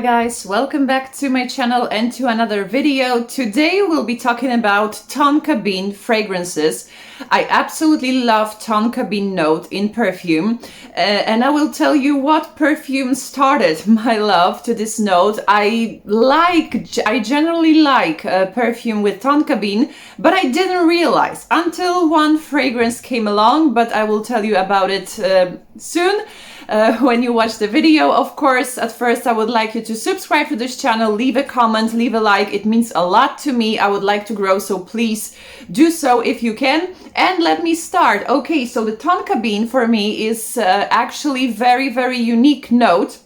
guys, welcome back to my channel and to another video. Today we'll be talking about Tonka Bean fragrances. I absolutely love Tonka Bean note in perfume, and I will tell you what perfume started my love to this note. I generally like perfume with Tonka Bean, but I didn't realize until one fragrance came along, but I will tell you about it soon. When you watch the video, of course. At first I would like you to subscribe to this channel, leave a comment, leave a like. It means a lot to me. I would like to grow, so please do so if you can. And let me start. Okay, so the Tonka Bean for me is actually very unique note,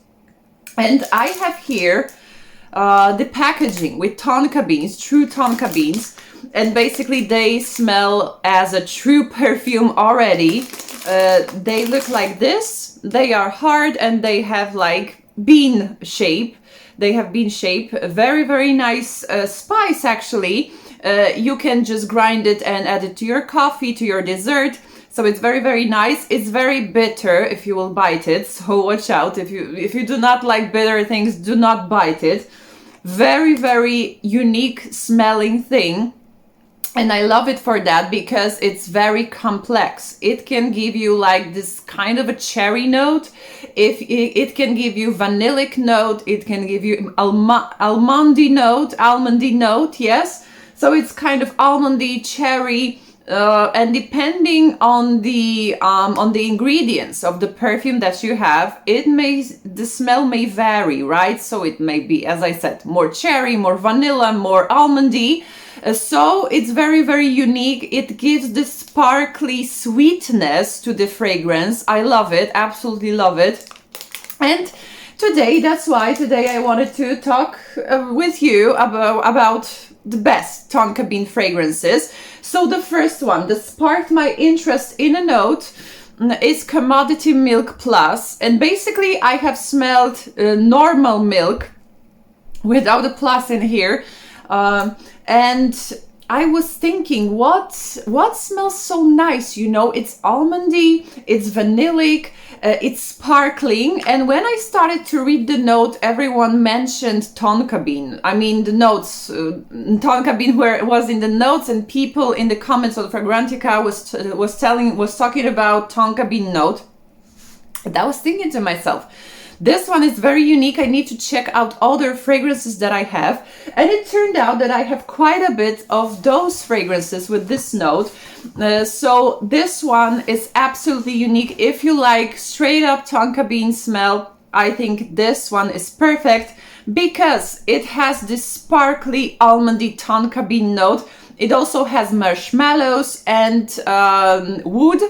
and I have here the packaging with Tonka beans, true Tonka beans, and basically they smell as a true perfume already. They look like this. They are hard and they have like bean shape. They have bean shape. Very nice spice actually. You can just grind it and add it to your coffee, to your dessert. So it's very nice. It's very bitter if you will bite it. So watch out. If you do not like bitter things, do not bite it. Very unique smelling thing. And I love it for that because it's very complex. It can give you like this kind of a cherry note. If it can give you vanillic note, it can give you almondy note, yes. So it's kind of almondy, cherry, and depending on the ingredients of the perfume that you have, the smell may vary, right? So it may be, as I said, more cherry, more vanilla, more almondy. So it's very unique. It gives this sparkly sweetness to the fragrance. I love it, absolutely love it. And that's why today I wanted to talk with you about the best Tonka Bean fragrances. So the first one that sparked my interest in a note is Commodity Milk Plus. And basically I have smelled normal milk without a plus in here. And I was thinking, what smells so nice? You know, it's almondy, it's vanillic, it's sparkling. And when I started to read the note, everyone mentioned Tonka Bean. I mean, the notes, Tonka Bean was in the notes, and people in the comments of Fragrantica was talking about Tonka Bean note. And I was thinking to myself, this one is very unique. I need to check out other fragrances that I have. And it turned out that I have quite a bit of those fragrances with this note. So this one is absolutely unique. If you like straight up Tonka Bean smell, I think this one is perfect because it has this sparkly almondy Tonka Bean note. It also has marshmallows and wood.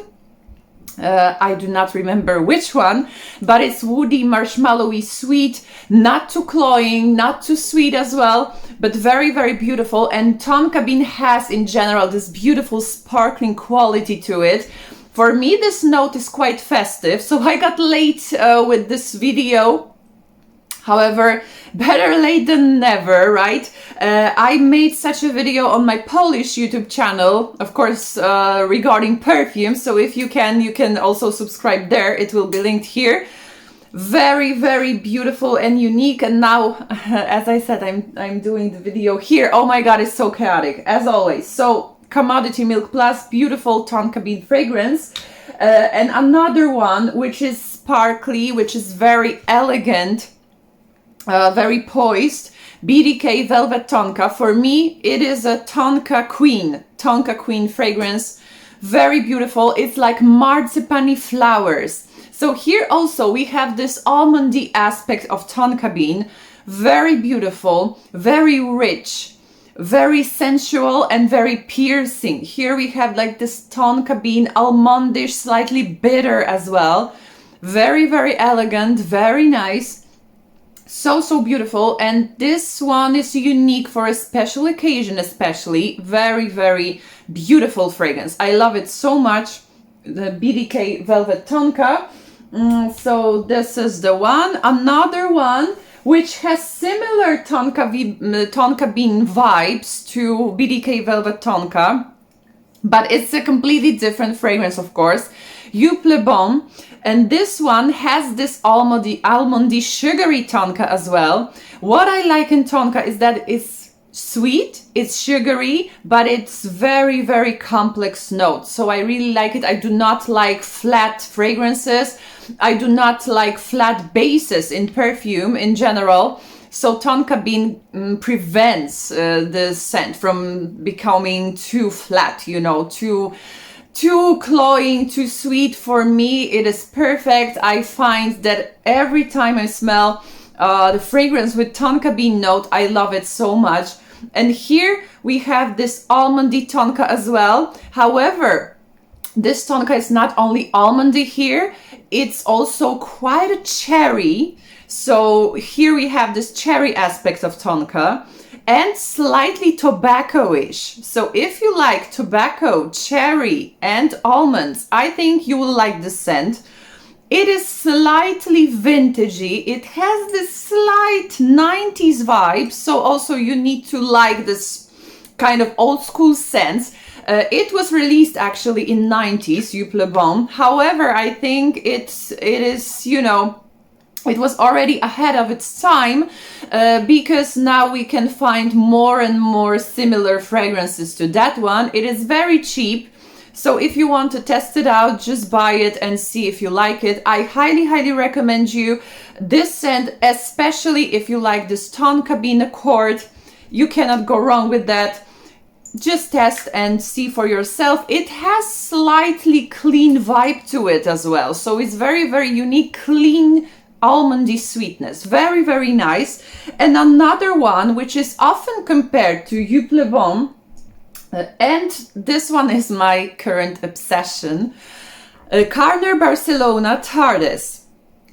I do not remember which one, but it's woody, marshmallowy, sweet, not too cloying, not too sweet as well, but very beautiful. And Tonka Bean has in general this beautiful sparkling quality to it. For me, this note is quite festive, so I got late with this video. However, better late than never, right? I made such a video on my Polish YouTube channel, of course, regarding perfume. So if you can also subscribe there. It will be linked here. Very beautiful and unique. And now, as I said, I'm doing the video here. Oh my God, it's so chaotic, as always. So Commodity Milk Plus, beautiful Tonka Bean fragrance. And another one, which is sparkly, which is very elegant, very poised, BDK Velvet Tonka. For me, it is a Tonka Queen fragrance. Very beautiful. It's like marzipan-y flowers. So here also we have this almondy aspect of Tonka Bean. Very beautiful, very rich, very sensual and very piercing. Here we have like this Tonka Bean, almondish, slightly bitter as well. Very elegant, very nice. So beautiful. And this one is unique for a special occasion, especially. Very beautiful fragrance. I love it so much. The BDK Velvet Tonka. So this is the one. Another one which has similar Tonka Bean vibes to BDK Velvet Tonka, but it's a completely different fragrance, of course. Joop Le And this one has this almondy sugary Tonka as well. What I like in Tonka is that it's sweet, it's sugary, but it's very, very complex notes. So I really like it. I do not like flat fragrances. I do not like flat bases in perfume in general. So Tonka Bean prevents the scent from becoming too flat, you know, too cloying, too sweet. For me, it is perfect. I find that every time I smell the fragrance with Tonka Bean note, I love it so much. And here we have this almondy Tonka as well. However, this Tonka is not only almondy here, it's also quite a cherry. So here we have this cherry aspect of Tonka and slightly tobacco-ish. So if you like tobacco, cherry and almonds, I think you will like the scent. It is slightly vintagey. It has this slight 90s vibe. So also you need to like this kind of old school sense. It was released actually in 90s, Joop Le Bon. However, I think it is, you know, it was already ahead of its time because now we can find more and more similar fragrances to that one. It is very cheap. So if you want to test it out, just buy it and see if you like it. I highly, highly recommend you this scent, especially if you like this Tonka Bean Accord. You cannot go wrong with that. Just test and see for yourself. It has slightly clean vibe to it as well. So it's very, very unique, clean, almondy sweetness. Very, very nice. And another one which is often compared to Joop Le Bon, and this one is my current obsession, Carner Barcelona Tardes.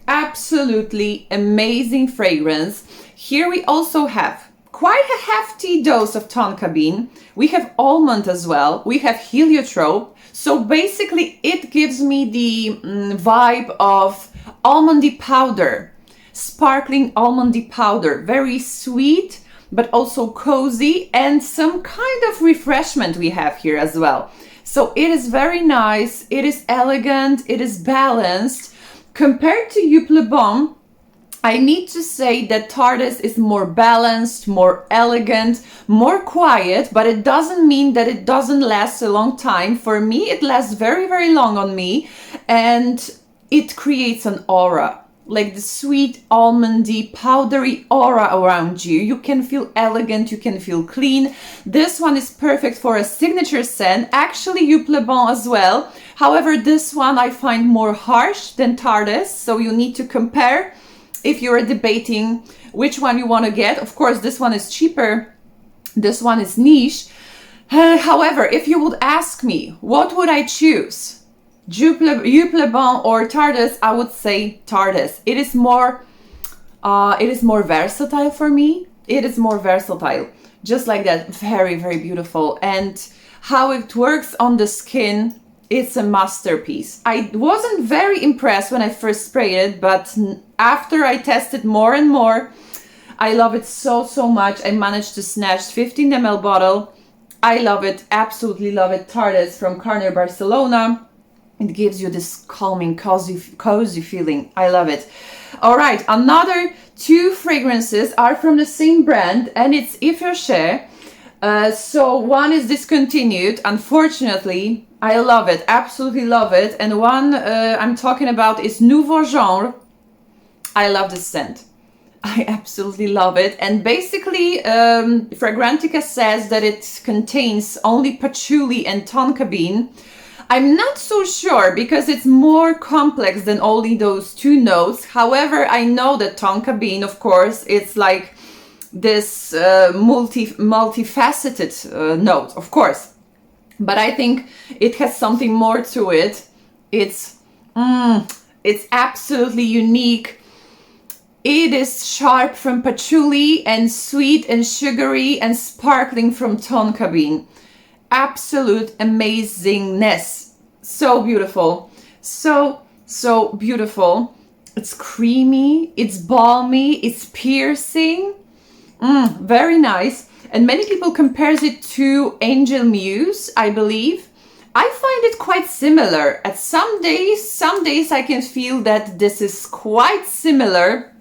Absolutely amazing fragrance. Here we also have quite a hefty dose of Tonka Bean. We have almond as well. We have heliotrope. So basically it gives me the vibe of almondy powder, sparkling almondy powder, very sweet, but also cozy, and some kind of refreshment we have here as well. So it is very nice, it is elegant, it is balanced. Compared to Joop Le Bon, I need to say that Tardes is more balanced, more elegant, more quiet, but it doesn't mean that it doesn't last a long time. For me, it lasts very, very long on me, and it creates an aura, like the sweet, almondy, powdery aura around you. You can feel elegant, you can feel clean. This one is perfect for a signature scent, actually Joop Le Bon as well. However, this one I find more harsh than Tardes, so you need to compare if you're debating which one you want to get. Of course, this one is cheaper, this one is niche. However, if you would ask me, what would I choose? Joop Le Bon or Tardes? I would say Tardes. It is more versatile for me. It is more versatile, just like that. Very, very beautiful. And how it works on the skin, it's a masterpiece. I wasn't very impressed when I first sprayed it, but after I tested more and more, I love it so, so much. I managed to snatch 15 ml bottle. I love it, absolutely love it. Tardes from Carner Barcelona. It gives you this calming, cozy feeling. I love it. All right, another two fragrances are from the same brand, and it's Yves Rocher. So one is discontinued, unfortunately. I love it, absolutely love it. And one I'm talking about is Nouveau genre. I love this scent. I absolutely love it. And basically, Fragrantica says that it contains only patchouli and Tonka Bean. I'm not so sure because it's more complex than only those two notes. However, I know that Tonka Bean, of course, it's like this multifaceted note, of course. But I think it has something more to it. It's absolutely unique. It is sharp from patchouli and sweet and sugary and sparkling from Tonka Bean. Absolute amazingness. So beautiful. So beautiful. It's creamy, it's balmy, it's piercing. Very nice. And many people compares it to Angel Muse, I believe. I find it quite similar. At some days I can feel that this is quite similar.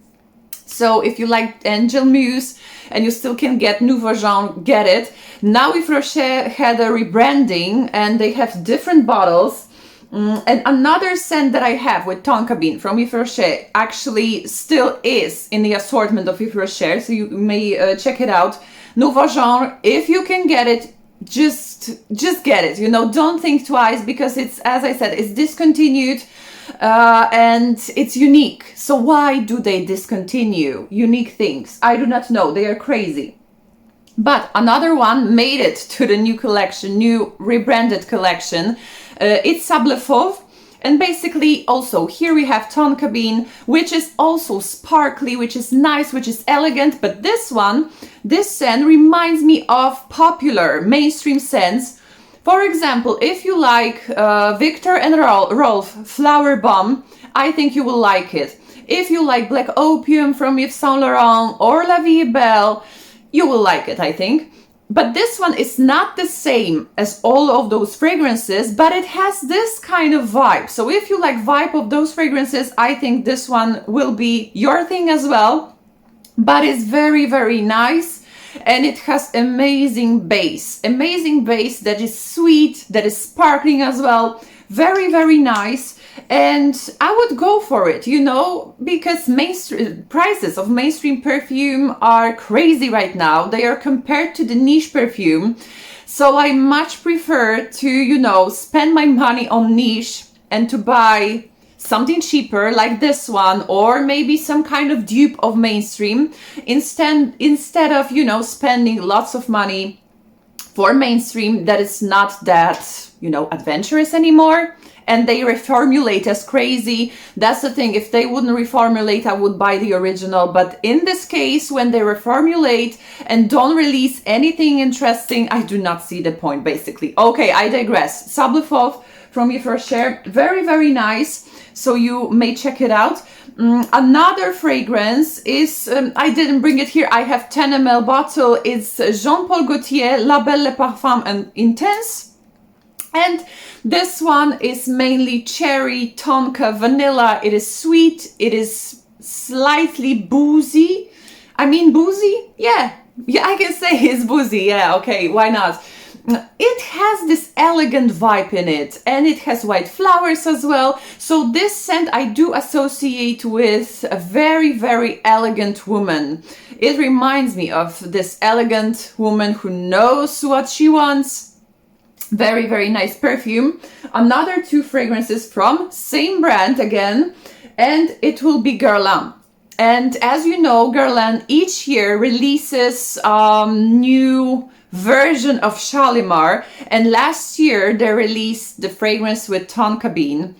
So if you like Angel Mousse and you still can get Nouveau Genre, get it. Now Yves Rocher had a rebranding and they have different bottles. And another scent that I have with Tonka Bean from Yves Rocher actually still is in the assortment of Yves Rocher, so you may check it out. Nouveau Genre, if you can get it, just get it. You know, don't think twice, because it's, as I said, it's discontinued and it's unique. So why do they discontinue unique things? I do not know. They are crazy. But another one made it to the new collection, new rebranded collection. It's Sable Fauve. And basically also here we have Tonka Bean, which is also sparkly, which is nice, which is elegant. But this one, this scent reminds me of popular mainstream scents. For example, if you like Victor and Rolf Flower Bomb, I think you will like it. If you like Black Opium from Yves Saint Laurent or La Vie Belle, you will like it, I think. But this one is not the same as all of those fragrances, but it has this kind of vibe. So if you like vibe of those fragrances, I think this one will be your thing as well. But it's very, very nice. And it has amazing base that is sweet, that is sparkling as well. Very, very nice. And I would go for it, you know, because prices of mainstream perfume are crazy right now. They are compared to the niche perfume. So I much prefer to, you know, spend my money on niche and to buy something cheaper like this one, or maybe some kind of dupe of mainstream instead of, you know, spending lots of money for mainstream that is not that, you know, adventurous anymore. And they reformulate as crazy. That's the thing. If they wouldn't reformulate, I would buy the original. But in this case, when they reformulate and don't release anything interesting, I do not see the point, basically. Okay, I digress. Sable Fauve from Yves Rocher. Very, very nice. So you may check it out. Another fragrance is, I didn't bring it here. I have 10 ml bottle. It's Jean-Paul Gaultier La Belle Le Parfum and Intense. And this one is mainly cherry, tonka, vanilla. It is sweet. It is slightly boozy. I mean, boozy? Yeah, I can say it's boozy. Yeah, okay, why not? It has this elegant vibe in it, and it has white flowers as well. So this scent I do associate with a very, very elegant woman. It reminds me of this elegant woman who knows what she wants. Very, very nice perfume. Another two fragrances from same brand again, and it will be Guerlain. And as you know, Guerlain each year releases new version of Shalimar, and last year they released the fragrance with Tonka Bean.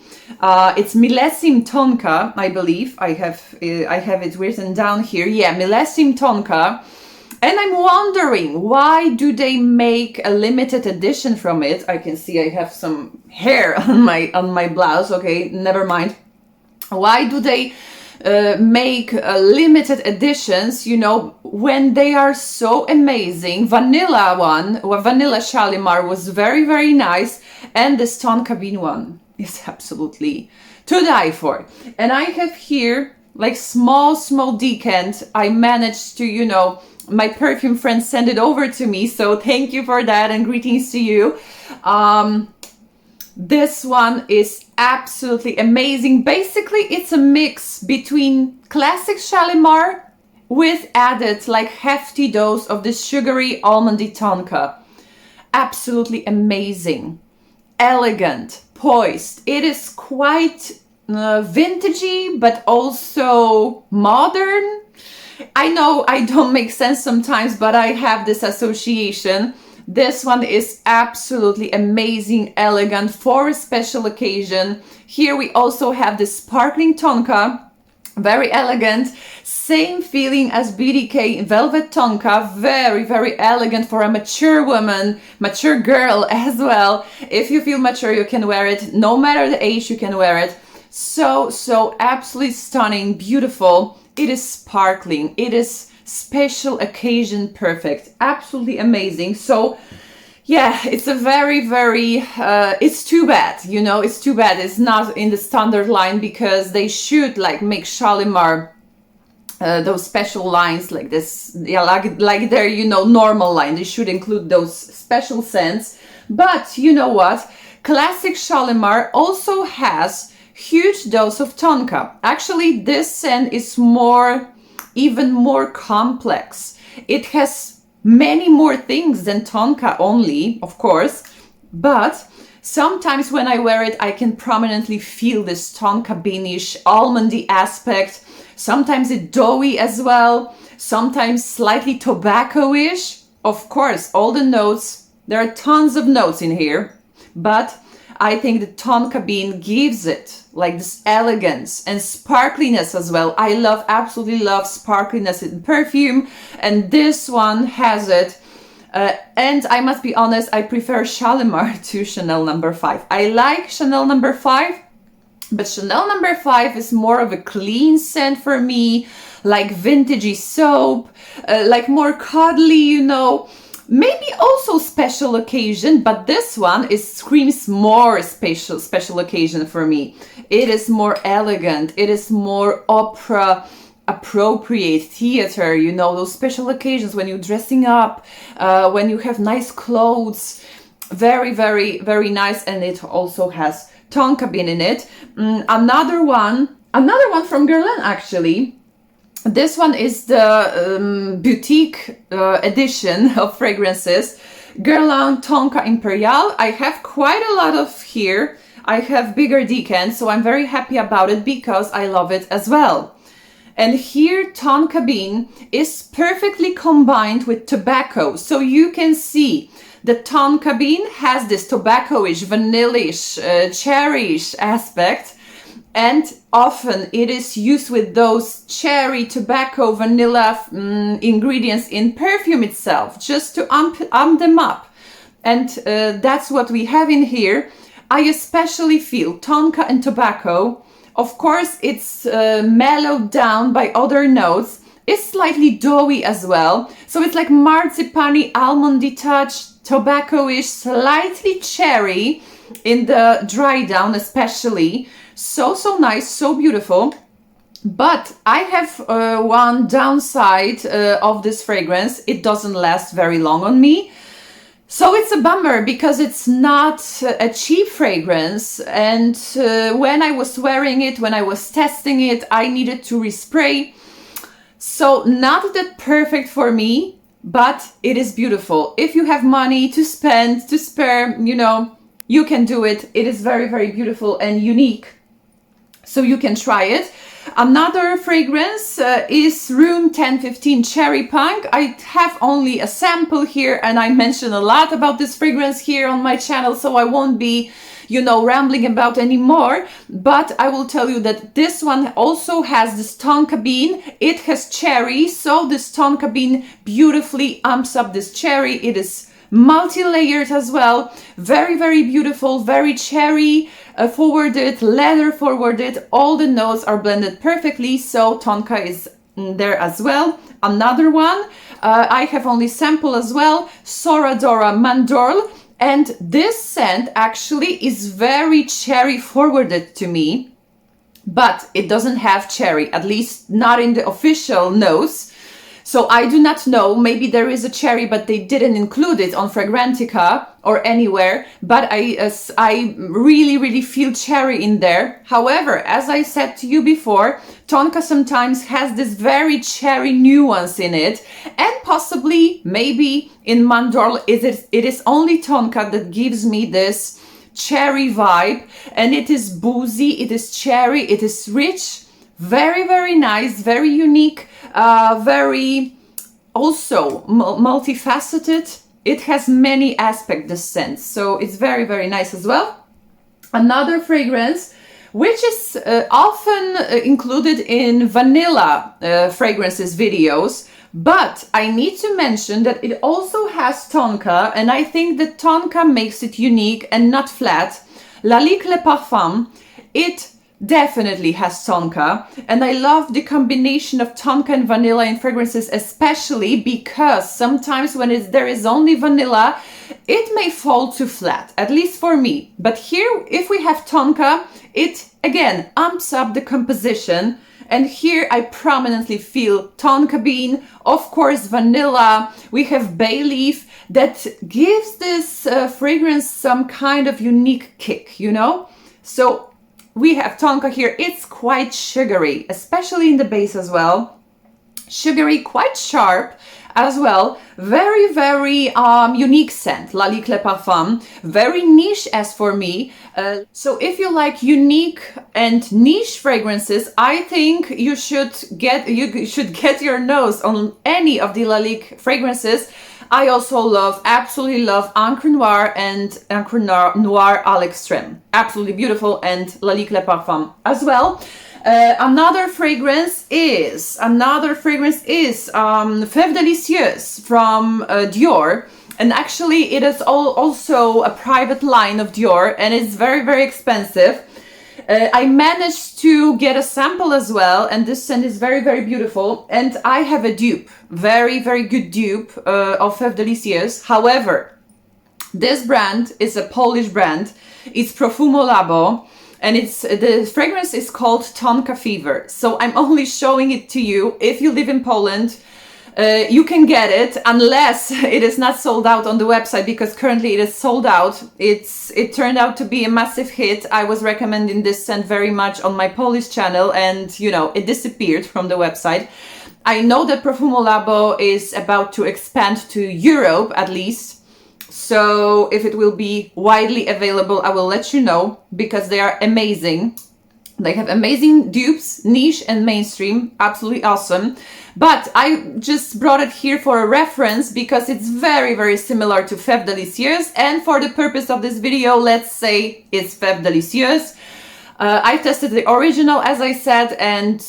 It's Millesime Tonka, I believe. I have it written down here. Yeah, Millesime Tonka. And I'm wondering, why do they make a limited edition from it? I can see I have some hair on my blouse. Okay, never mind. Why do they make limited editions, you know, when they are so amazing? Vanilla Shalimar was very, very nice. And this Tonka Bean one is absolutely to die for. And I have here like small decant. I managed to, you know, my perfume friend sent it over to me, so thank you for that and greetings to you. This one is absolutely amazing. Basically, it's a mix between classic Shalimar with added like hefty dose of this sugary almondy tonka. Absolutely amazing, elegant, poised. It is quite vintagey, but also modern. I know I don't make sense sometimes, but I have this association. This one is absolutely amazing, elegant for a special occasion. Here we also have the sparkling tonka, very elegant. Same feeling as BDK Velvet Tonka, very, very elegant for a mature woman, mature girl as well. If you feel mature, you can wear it. No matter the age, you can wear it. So absolutely stunning, beautiful. It is sparkling. It is special occasion perfect. Absolutely amazing. So Yeah, it's a very, it's too bad, you know, it's too bad it's not in the standard line, because they should like make Shalimar those special lines like this, yeah, like their, you know, normal line. They should include those special scents. But you know what? Classic Shalimar also has huge dose of Tonka. Actually, this scent is even more complex. It has many more things than Tonka only, of course, but sometimes when I wear it, I can prominently feel this Tonka Beanish, almondy aspect. Sometimes it's doughy as well, sometimes slightly tobacco-ish. Of course, all the notes, there are tons of notes in here, but I think the Tonka Bean gives it like this elegance and sparkliness as well. I absolutely love sparkliness in perfume, and this one has it. And I must be honest, I prefer Shalimar to Chanel No. 5. I like Chanel No. 5, but Chanel No. 5 is more of a clean scent for me, like vintagey soap, like more cuddly, you know. Maybe also special occasion, but this one screams more special occasion for me. It is more elegant. It is more opera appropriate, theater, you know, those special occasions when you're dressing up, when you have nice clothes. Very, very nice. And it also has Tonka Bean in it. Another one from Guerlain, actually. This one is the boutique edition of fragrances, Guerlain Tonka Imperiale. I have quite a lot of here. I have bigger decants, so I'm very happy about it because I love it as well. And here Tonka Bean is perfectly combined with tobacco. So you can see the Tonka Bean has this tobacco-ish, vanilla-ish, cherry-ish aspect. And often it is used with those cherry, tobacco, vanilla ingredients in perfume itself, just to amp them up. And that's what we have in here. I especially feel Tonka and tobacco. Of course, it's mellowed down by other notes. It's slightly doughy as well. So it's like marzipan-y, almondy touch, tobacco-ish, slightly cherry in the dry down especially. So nice, so beautiful. But I have one downside of this fragrance. It doesn't last very long on me. So it's a bummer because it's not a cheap fragrance. And when I was wearing it, when I was testing it, I needed to respray. So not that perfect for me, but it is beautiful. If you have money to spend, to spare, you know, you can do it. It is very beautiful and unique. So you can try it. Another fragrance is Room 1015 Cherry Punk. I have only a sample here, and I mention a lot about this fragrance here on my channel, so I won't be, you know, rambling about anymore. But I will tell you that this one also has this Tonka Bean. It has cherry, so this Tonka Bean beautifully amps up this cherry. It is multi-layered as well. Very beautiful, very cherry forwarded, leather forwarded. All the notes are blended perfectly, so Tonka is there as well. Another one, I have only sample as well, Sora, Dora, Mandorle. And this scent actually is very cherry forwarded to me, but it doesn't have cherry, at least not in the official notes. So I do not know, maybe there is a cherry, but they didn't include it on Fragrantica or anywhere. But I really feel cherry in there. However, as I said to you before, Tonka sometimes has this very cherry nuance in it. And possibly, maybe in Mandorle, it is only Tonka that gives me this cherry vibe. And it is boozy, it is cherry, it is rich. Very nice, very unique, very also multifaceted. It has many aspects, the scent, so it's very nice as well. Another fragrance, which is often included in vanilla fragrances videos, but I need to mention that it also has Tonka, and I think that Tonka makes it unique and not flat. Lalique Le Parfum, it definitely has Tonka, and I love the combination of Tonka and vanilla in fragrances, especially because sometimes when there is only vanilla, it may fall too flat, at least for me. But here, if we have Tonka, it again amps up the composition. And here I prominently feel Tonka Bean, of course vanilla, we have bay leaf that gives this fragrance some kind of unique kick, you know? So we have Tonka here, it's quite sugary, especially in the base as well. Sugary, quite sharp as well. Very, very unique scent, Lalique Le Parfum. Very niche as for me. So if you like unique and niche fragrances, I think you should get your nose on any of the Lalique fragrances. I also absolutely love Encre Noir and Encre Noir à l'Extrême. Absolutely beautiful, and Lalique Le Parfum as well. Another fragrance is Feve Delicieuse from Dior, and actually it is also a private line of Dior, and it's very, very expensive. I managed to get a sample as well, and this scent is very, very beautiful, and I have a dupe, very, very good dupe of Feve Delicieuse. However, this brand is a Polish brand, it's Profumo Labo, and the fragrance is called Tonka Fever. So I'm only showing it to you. If you live in Poland, you can get it unless it is not sold out on the website, because currently it is sold out. It turned out to be a massive hit. I was recommending this scent very much on my Polish channel, and you know, it disappeared from the website. I know that Profumo Labo is about to expand to Europe at least. So if it will be widely available, I will let you know, because they are amazing. They have amazing dupes, niche and mainstream, absolutely awesome. But I just brought it here for a reference because it's very, very similar to Feve Delicieuse. And for the purpose of this video, let's say it's Feve Delicieuse. I tested the original, as I said, and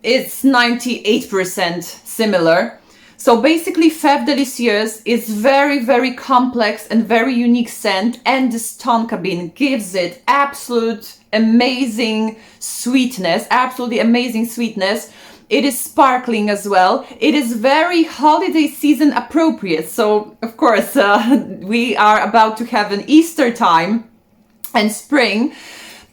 it's 98% similar. So basically Fab Delicious is very, very complex and very unique scent, and this Tonka Bean gives it absolute amazing sweetness, absolutely amazing sweetness. It is sparkling as well. It is very holiday season appropriate. So of course we are about to have an Easter time and spring.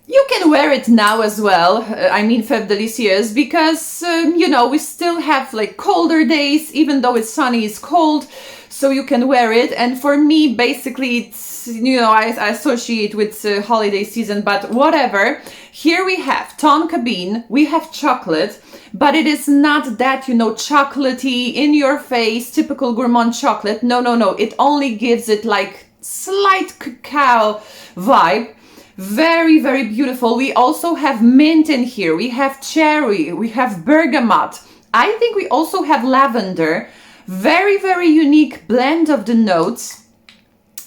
You can wear it now as well, I mean Fab Delicious, because, you know, we still have like colder days, even though it's sunny, it's cold, so you can wear it. And for me, basically, it's, you know, I associate with holiday season, but whatever. Here we have Tonka Bean, we have chocolate, but it is not that, you know, chocolatey, in your face, typical gourmand chocolate. No, no, no, it only gives it like slight cacao vibe. Very, very beautiful. We also have mint in here. We have cherry. We have bergamot. I think we also have lavender. Very, very unique blend of the notes.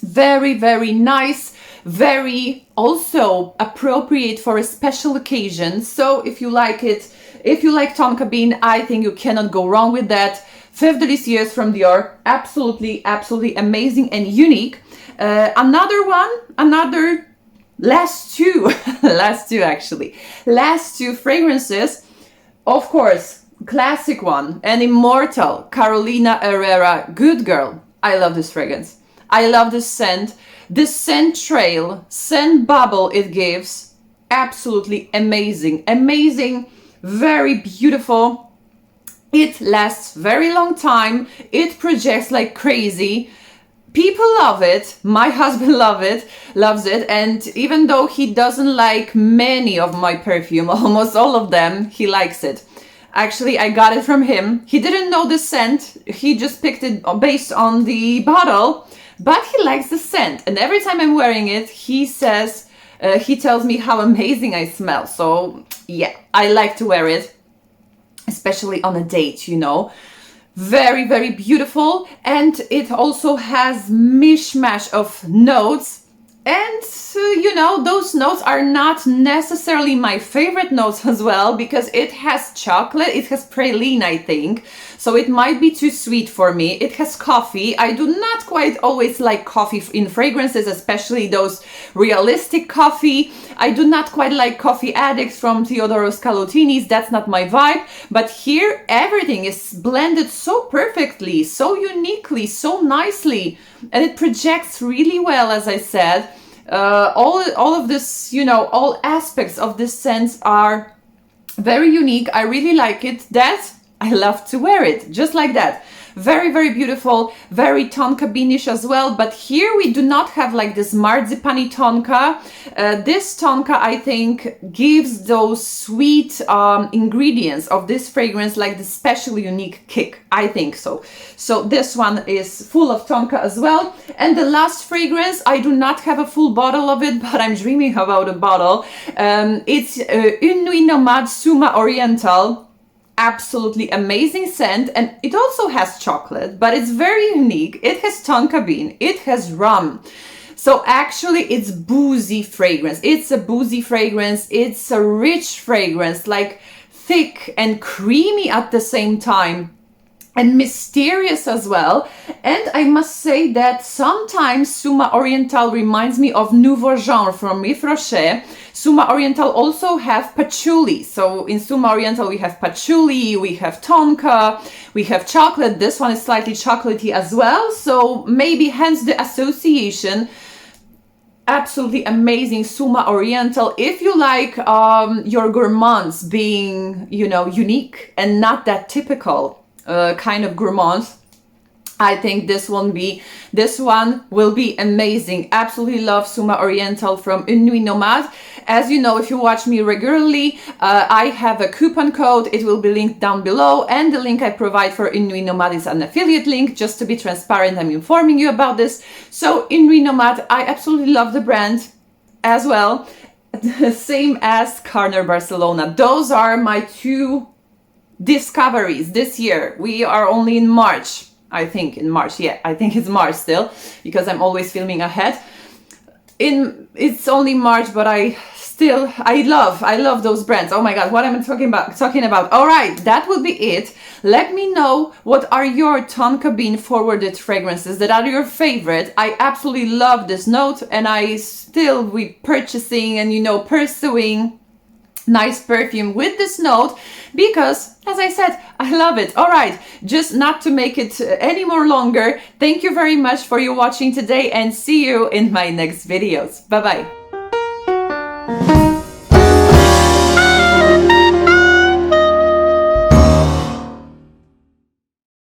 Very, very nice. Very also appropriate for a special occasion. So if you like it, if you like Tonka Bean, I think you cannot go wrong with that. Feve Delicieuse from Dior. Absolutely, absolutely amazing and unique. Last two fragrances, of course, classic one and immortal, Carolina Herrera, Good Girl. I love this fragrance. I love this scent. This scent trail, scent bubble it gives, absolutely amazing. Amazing, very beautiful. It lasts very long time. It projects like crazy. People love it. My husband loves it. And even though he doesn't like many of my perfume, almost all of them, he likes it. Actually, I got it from him. He didn't know the scent. He just picked it based on the bottle, but he likes the scent. And every time I'm wearing it, he says, he tells me how amazing I smell. So yeah, I like to wear it, especially on a date, you know. Very, very beautiful, and it also has mishmash of notes, and you know, those notes are not necessarily my favorite notes as well, because it has chocolate, it has praline, I think, so it might be too sweet for me. It has coffee. I do not quite always like coffee in fragrances, especially those realistic coffee. I do not quite like Coffee Addicts from Teodoro Scalotini's. That's not my vibe. But here, everything is blended so perfectly, so uniquely, so nicely, and it projects really well, as I said. All of this, you know, all aspects of this scent are very unique. I really like it. That I love to wear it just like that. Very, very beautiful, very Tonka Beanish as well. But here we do not have like this marzipan-y Tonka. This Tonka, I think, gives those sweet ingredients of this fragrance like the special unique kick. I think so. So this one is full of Tonka as well. And the last fragrance, I do not have a full bottle of it, but I'm dreaming about a bottle. It's Une Nuit Nomade Suma Oriental. Absolutely amazing scent, and it also has chocolate, but it's very unique. It has Tonka Bean, it has rum. So actually it's boozy fragrance. It's a boozy fragrance. It's a rich fragrance, like thick and creamy at the same time, and mysterious as well. And I must say that sometimes Suma Oriental reminds me of Nouveau genre from Yves Rocher. Suma Oriental also have patchouli. So in Suma Oriental we have patchouli, we have Tonka, we have chocolate. This one is slightly chocolatey as well. So maybe hence the association. Absolutely amazing Suma Oriental. If you like your gourmands being, you know, unique and not that typical kind of gourmand, I think this one will be amazing. Absolutely love Suma Oriental from Une Nuit Nomade. As you know, if you watch me regularly, I have a coupon code. It will be linked down below, and the link I provide for Une Nuit Nomade is an affiliate link. Just to be transparent, I'm informing you about this. So Une Nuit Nomade, I absolutely love the brand as well. Same as Carner Barcelona. Those are my two discoveries this year. We are only in March. I think in March, yeah, I think it's March still, because I'm always filming ahead. It's only March, but I love those brands. Oh my god, what am I talking about? All right, that will be it. Let me know what are your Tonka Bean forwarded fragrances that are your favorite. I absolutely love this note, and I still be purchasing and, you know, pursuing nice perfume with this note because, as I said, I love it. All right, just not to make it any more longer, thank you very much for your watching today, and see you in my next videos. Bye bye.